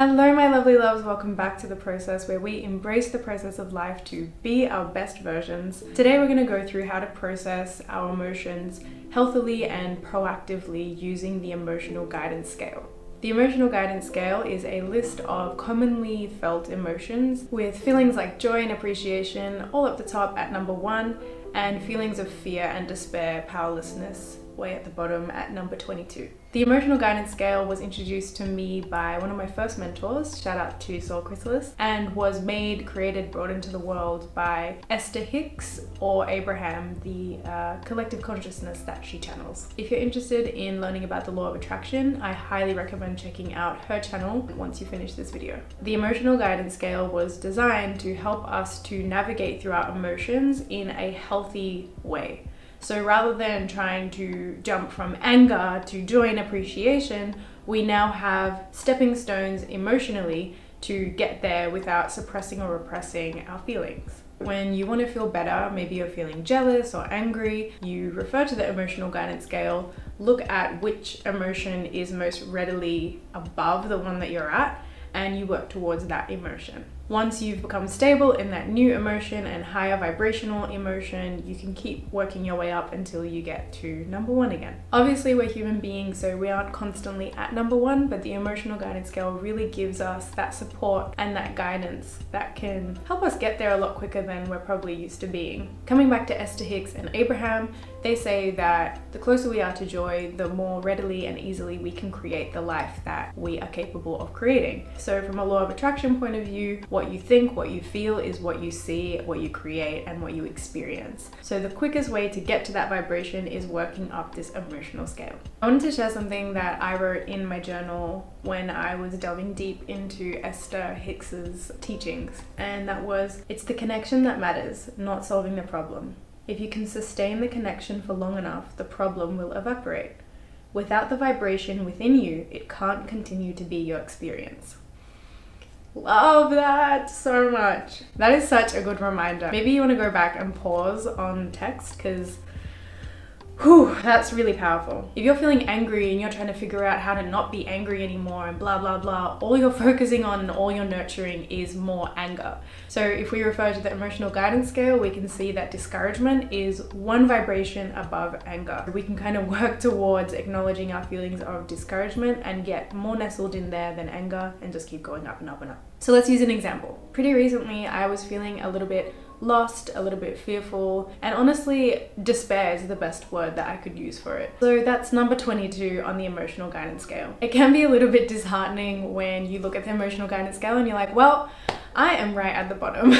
Hello my lovely loves, welcome back to The Process, where we embrace the process of life to be our best versions. Today we're going to go through how to process our emotions healthily and proactively using the emotional guidance scale. The emotional guidance scale is a list of commonly felt emotions, with feelings like joy and appreciation all at the top at number 1, and feelings of fear and despair, powerlessness, way at the bottom at number 22. The emotional guidance scale was introduced to me by one of my first mentors, shout out to Soul Chrysalis, and was created, brought into the world by Esther Hicks or Abraham, the collective consciousness that she channels. If you're interested in learning about the law of attraction, I highly recommend checking out her channel once you finish this video. The emotional guidance scale was designed to help us to navigate through our emotions in a healthy way. So rather than trying to jump from anger to joy and appreciation, we now have stepping stones emotionally to get there without suppressing or repressing our feelings. When you want to feel better, maybe you're feeling jealous or angry, you refer to the emotional guidance scale, look at which emotion is most readily above the one that you're at, and you work towards that emotion. Once you've become stable in that new emotion and higher vibrational emotion, you can keep working your way up until you get to number 1 again. Obviously, we're human beings, so we aren't constantly at number 1, but the emotional guidance scale really gives us that support and that guidance that can help us get there a lot quicker than we're probably used to being. Coming back to Esther Hicks and Abraham, they say that the closer we are to joy, the more readily and easily we can create the life that we are capable of creating. So from a law of attraction point of view, what you think, what you feel is what you see, what you create, and what you experience. So the quickest way to get to that vibration is working up this emotional scale. I wanted to share something that I wrote in my journal when I was delving deep into Esther Hicks's teachings, and that was, it's the connection that matters, not solving the problem. If you can sustain the connection for long enough, the problem will evaporate. Without the vibration within you, it can't continue to be your experience. Love that so much. That is such a good reminder. Maybe you want to go back and pause on text, because that's really powerful. If you're feeling angry and you're trying to figure out how to not be angry anymore and blah blah blah, all you're focusing on and all you're nurturing is more anger. So if we refer to the emotional guidance scale, we can see that discouragement is 1 vibration above anger. We can kind of work towards acknowledging our feelings of discouragement and get more nestled in there than anger, and just keep going up and up and up. So let's use an example. Pretty recently I was feeling a little bit lost, a little bit fearful, and honestly, despair is the best word that I could use for it. So that's number 22 on the emotional guidance scale. It can be a little bit disheartening when you look at the emotional guidance scale and you're like, well, I am right at the bottom.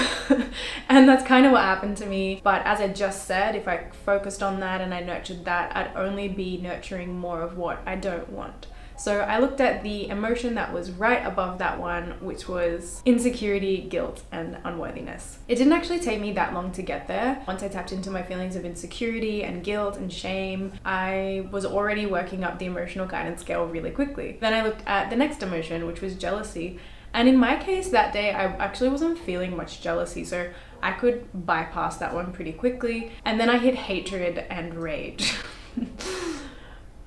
And that's kind of what happened to me. But as I just said, if I focused on that and I nurtured that, I'd only be nurturing more of what I don't want. So I looked at the emotion that was right above that one, which was insecurity, guilt, and unworthiness. It didn't actually take me that long to get there. Once I tapped into my feelings of insecurity and guilt and shame, I was already working up the emotional guidance scale really quickly. Then I looked at the next emotion, which was jealousy. And in my case that day, I actually wasn't feeling much jealousy, so I could bypass that one pretty quickly. And then I hit hatred and rage.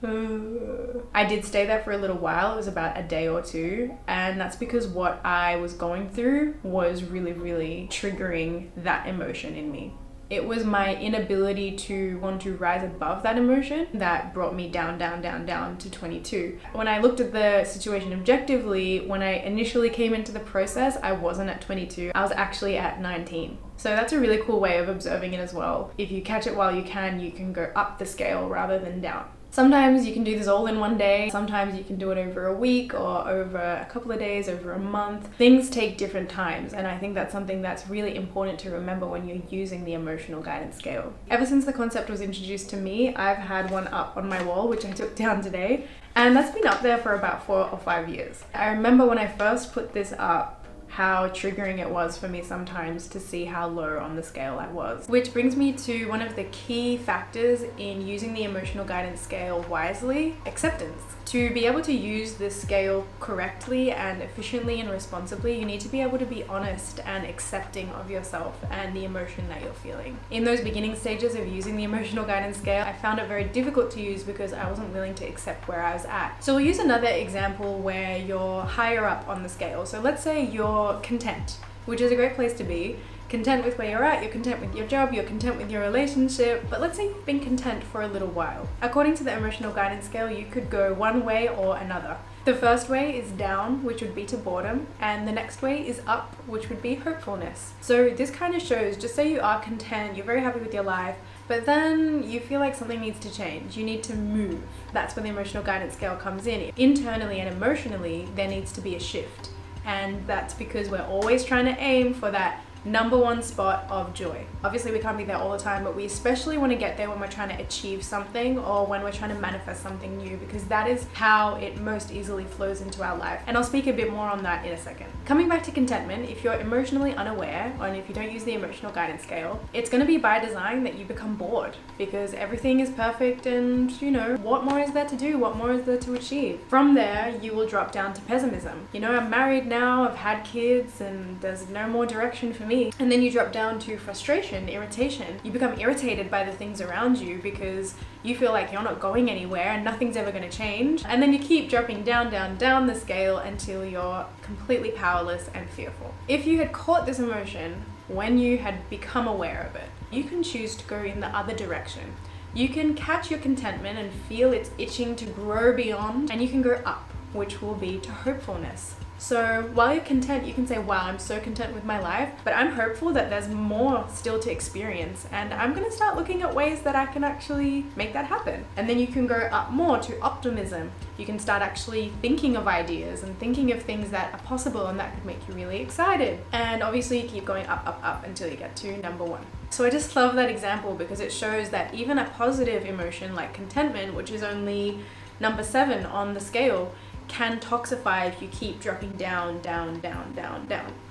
I did stay there for a little while. It was about a day or 2, and that's because what I was going through was really triggering that emotion in me. It was my inability to want to rise above that emotion that brought me down to 22. When I looked at the situation objectively, when I initially came into the process, I wasn't at 22. I was actually at 19. So that's a really cool way of observing it as well. If you catch it while you can go up the scale rather than down. Sometimes you can do this all in one day. Sometimes you can do it over a week or over a couple of days, over a month. Things take different times, and I think that's something that's really important to remember when you're using the emotional guidance scale. Ever since the concept was introduced to me, I've had one up on my wall, which I took down today, and that's been up there for about 4 or 5 years. I remember when I first put this up, how triggering it was for me sometimes to see how low on the scale I was. Which brings me to one of the key factors in using the emotional guidance scale wisely: acceptance. To be able to use this scale correctly and efficiently and responsibly, you need to be able to be honest and accepting of yourself and the emotion that you're feeling. In those beginning stages of using the emotional guidance scale, I found it very difficult to use because I wasn't willing to accept where I was at. So we'll use another example where you're higher up on the scale. So let's say you're content, which is a great place to be. Content with where you're at, you're content with your job, you're content with your relationship, but let's say you've been content for a little while. According to the emotional guidance scale, you could go one way or another. The first way is down, which would be to boredom, and the next way is up, which would be hopefulness. So this kind of shows, just say you are content, you're very happy with your life, but then you feel like something needs to change, you need to move. That's where the emotional guidance scale comes in. Internally and emotionally, there needs to be a shift, and that's because we're always trying to aim for that number one spot of joy. Obviously we can't be there all the time, but we especially want to get there when we're trying to achieve something or when we're trying to manifest something new, because that is how it most easily flows into our life. And I'll speak a bit more on that in a second. Coming back to contentment, if you're emotionally unaware, or if you don't use the emotional guidance scale, it's going to be by design that you become bored because everything is perfect and, what more is there to do? What more is there to achieve? From there, you will drop down to pessimism. I'm married now, I've had kids, and there's no more direction for me. And then you drop down to frustration, irritation. You become irritated by the things around you because you feel like you're not going anywhere and nothing's ever going to change. And then you keep dropping down the scale until you're completely powerless and fearful. If you had caught this emotion when you had become aware of it, you can choose to go in the other direction. You can catch your contentment and feel it's itching to grow beyond, and you can go up, which will be to hopefulness. So while you're content, you can say, wow, I'm so content with my life, but I'm hopeful that there's more still to experience, and I'm going to start looking at ways that I can actually make that happen. And then you can go up more to optimism. You can start actually thinking of ideas and thinking of things that are possible and that could make you really excited. And obviously you keep going up until you get to number one. So I just love that example because it shows that even a positive emotion like contentment, which is only number 7 on the scale, can toxify if you keep dropping down.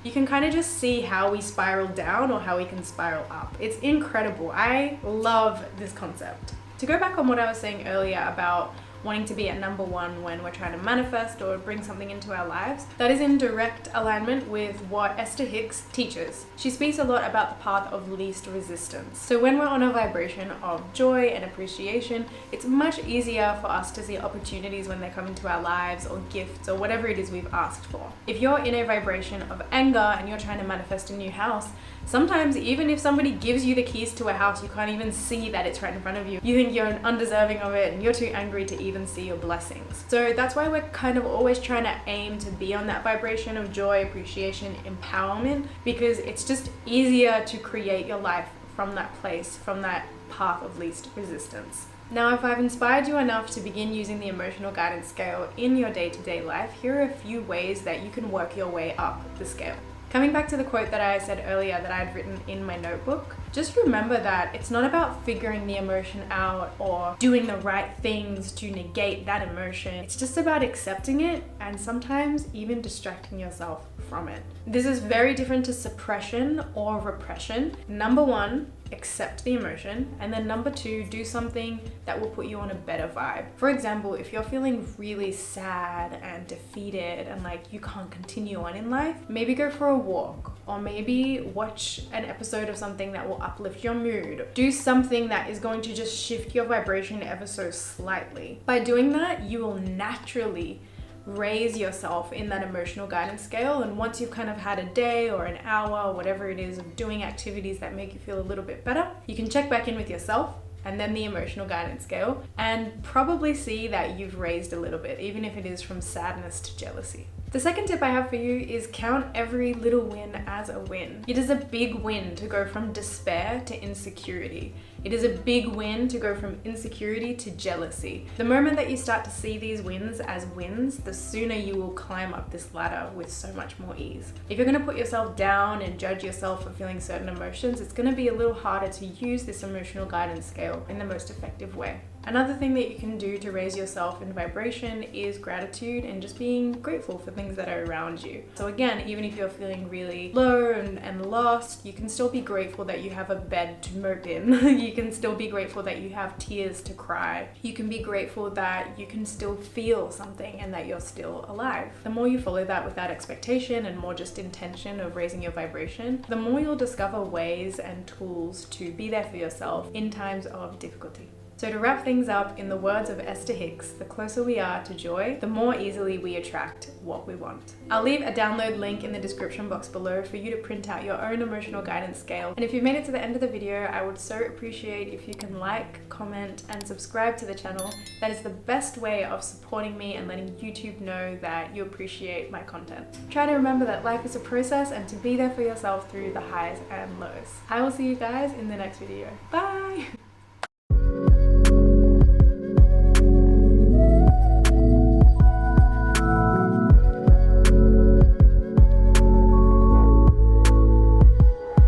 You can kind of just see how we spiral down or how we can spiral up. It's incredible. I love this concept. To go back on what I was saying earlier about wanting to be at number 1 when we're trying to manifest or bring something into our lives, that is in direct alignment with what Esther Hicks teaches. She speaks a lot about the path of least resistance. So when we're on a vibration of joy and appreciation, it's much easier for us to see opportunities when they come into our lives or gifts or whatever it is we've asked for. If you're in a vibration of anger and you're trying to manifest a new house, sometimes even if somebody gives you the keys to a house, you can't even see that it's right in front of you. You think you're undeserving of it and you're too angry to even see your blessings. So that's why we're kind of always trying to aim to be on that vibration of joy, appreciation, empowerment, because it's just easier to create your life from that place, from that path of least resistance. Now, if I've inspired you enough to begin using the emotional guidance scale in your day-to-day life, here are a few ways that you can work your way up the scale. Coming back to the quote that I said earlier that I had written in my notebook, just remember that it's not about figuring the emotion out or doing the right things to negate that emotion. It's just about accepting it and sometimes even distracting yourself from it. This is very different to suppression or repression. Number 1, accept the emotion, and then number 2, do something that will put you on a better vibe. For example, if you're feeling really sad and defeated and like you can't continue on in life, maybe go for a walk, or maybe watch an episode of something that will uplift your mood. Do something that is going to just shift your vibration ever so slightly. By doing that, you will naturally raise yourself in that emotional guidance scale, and once you've kind of had a day or an hour or whatever it is of doing activities that make you feel a little bit better, you can check back in with yourself and then the emotional guidance scale and probably see that you've raised a little bit, even if it is from sadness to jealousy. The second tip I have for you is count every little win as a win. It is a big win to go from despair to insecurity. It is a big win to go from insecurity to jealousy. The moment that you start to see these wins as wins, the sooner you will climb up this ladder with so much more ease. If you're going to put yourself down and judge yourself for feeling certain emotions, it's going to be a little harder to use this emotional guidance scale in the most effective way. Another thing that you can do to raise yourself in vibration is gratitude and just being grateful for things that are around you. So again, even if you're feeling really low and lost, you can still be grateful that you have a bed to mope in. You can still be grateful that you have tears to cry. You can be grateful that you can still feel something and that you're still alive. The more you follow that without expectation and more just intention of raising your vibration, the more you'll discover ways and tools to be there for yourself in times of difficulty. So to wrap things up, in the words of Esther Hicks, the closer we are to joy, the more easily we attract what we want. I'll leave a download link in the description box below for you to print out your own emotional guidance scale. And if you've made it to the end of the video, I would so appreciate if you can like, comment, and subscribe to the channel. That is the best way of supporting me and letting YouTube know that you appreciate my content. Try to remember that life is a process and to be there for yourself through the highs and lows. I will see you guys in the next video. Bye!